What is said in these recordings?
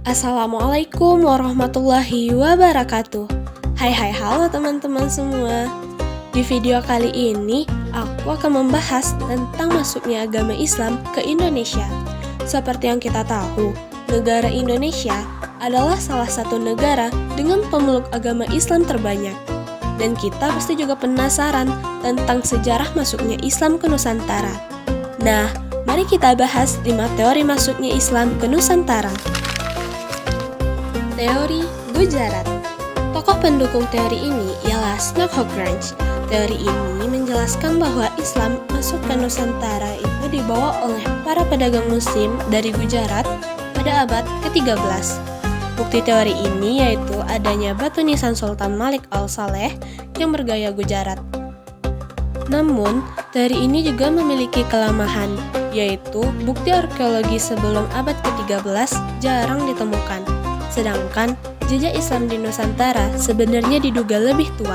Assalamualaikum warahmatullahi wabarakatuh. Halo teman-teman semua. Di video kali ini, aku akan membahas tentang masuknya agama Islam ke Indonesia. Seperti yang kita tahu, negara Indonesia adalah salah satu negara dengan pemeluk agama Islam terbanyak. Dan kita pasti juga penasaran tentang sejarah masuknya Islam ke Nusantara. Nah, mari kita bahas 5 teori masuknya Islam ke Nusantara. Teori Gujarat. Tokoh pendukung teori ini ialah Snodgrass. Teori ini menjelaskan bahwa Islam masuk ke Nusantara itu dibawa oleh para pedagang muslim dari Gujarat pada abad ke-13. Bukti teori ini yaitu adanya batu nisan Sultan Malik al-Saleh yang bergaya Gujarat. Namun, teori ini juga memiliki kelemahan, yaitu bukti arkeologi sebelum abad ke-13 jarang ditemukan. Sedangkan jejak Islam di Nusantara sebenarnya diduga lebih tua.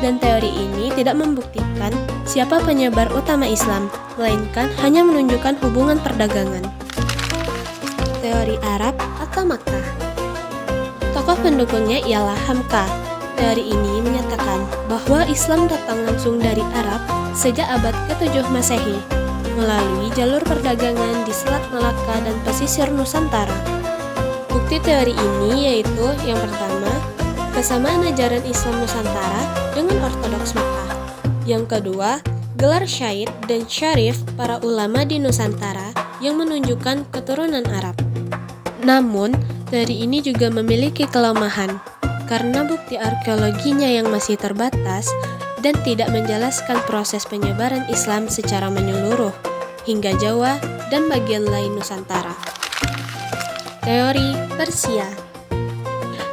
Dan teori ini tidak membuktikan siapa penyebar utama Islam, melainkan hanya menunjukkan hubungan perdagangan. Teori Arab atau Makkah. Tokoh pendukungnya ialah Hamka. Teori ini menyatakan bahwa Islam datang langsung dari Arab sejak abad ke-7 Masehi, melalui jalur perdagangan di Selat Malaka dan pesisir Nusantara. Bukti teori ini yaitu yang pertama, kesamaan ajaran Islam Nusantara dengan Ortodoks Makkah. Yang kedua, gelar syahid dan syarif para ulama di Nusantara yang menunjukkan keturunan Arab. Namun, teori ini juga memiliki kelemahan karena bukti arkeologinya yang masih terbatas dan tidak menjelaskan proses penyebaran Islam secara menyeluruh hingga Jawa dan bagian lain Nusantara. Teori Persia.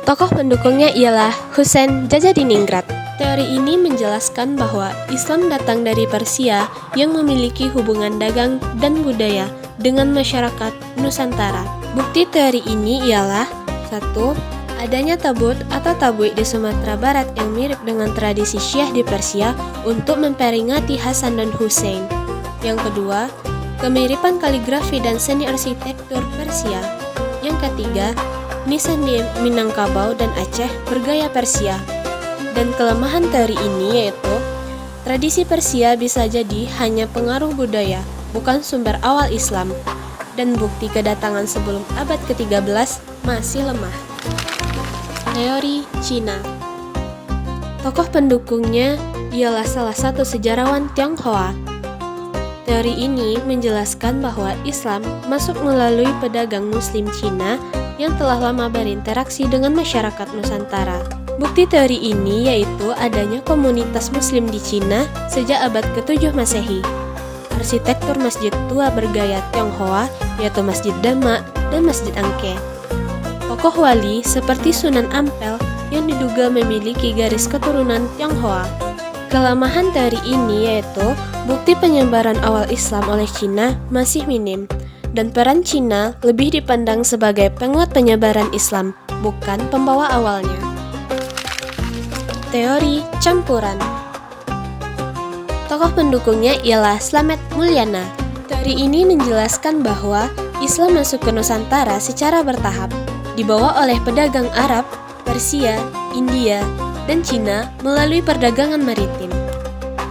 Tokoh pendukungnya ialah Husain Jajadiningrat. Teori ini menjelaskan bahwa Islam datang dari Persia yang memiliki hubungan dagang dan budaya dengan masyarakat Nusantara. Bukti teori ini ialah 1. Adanya tabut atau tabuik di Sumatera Barat yang mirip dengan tradisi Syiah di Persia untuk memperingati Hasan dan Husain. Yang kedua, kemiripan kaligrafi dan seni arsitektur Persia. Yang ketiga, nisan di Minangkabau dan Aceh bergaya Persia. Dan kelemahan teori ini yaitu tradisi Persia bisa jadi hanya pengaruh budaya, bukan sumber awal Islam. Dan bukti kedatangan sebelum abad ke-13 masih lemah. Teori Cina. Tokoh pendukungnya ialah salah satu sejarawan Tionghoa. Teori ini menjelaskan bahwa Islam masuk melalui pedagang Muslim Cina yang telah lama berinteraksi dengan masyarakat Nusantara. Bukti teori ini yaitu adanya komunitas Muslim di Cina sejak abad ke-7 Masehi. Arsitektur masjid tua bergaya Tionghoa yaitu Masjid Demak dan Masjid Angke. Tokoh wali seperti Sunan Ampel yang diduga memiliki garis keturunan Tionghoa. Kelemahan teori ini yaitu bukti penyebaran awal Islam oleh Cina masih minim, dan peran Cina lebih dipandang sebagai penguat penyebaran Islam, bukan pembawa awalnya. Teori campuran. Tokoh pendukungnya ialah Slamet Mulyana. Teori ini menjelaskan bahwa Islam masuk ke Nusantara secara bertahap, dibawa oleh pedagang Arab, Persia, India, dan Cina melalui perdagangan maritim.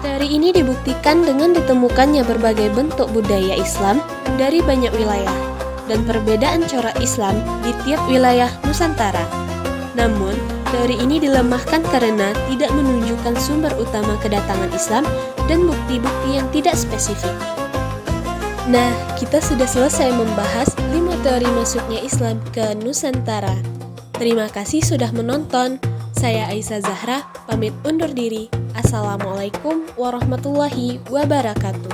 Teori ini dibuktikan dengan ditemukannya berbagai bentuk budaya Islam dari banyak wilayah dan perbedaan corak Islam di tiap wilayah Nusantara. Namun, teori ini dilemahkan karena tidak menunjukkan sumber utama kedatangan Islam dan bukti-bukti yang tidak spesifik. Nah, kita sudah selesai membahas 5 teori masuknya Islam ke Nusantara. Terima kasih sudah menonton. Saya Aisyah Zahra, pamit undur diri. Assalamualaikum warahmatullahi wabarakatuh.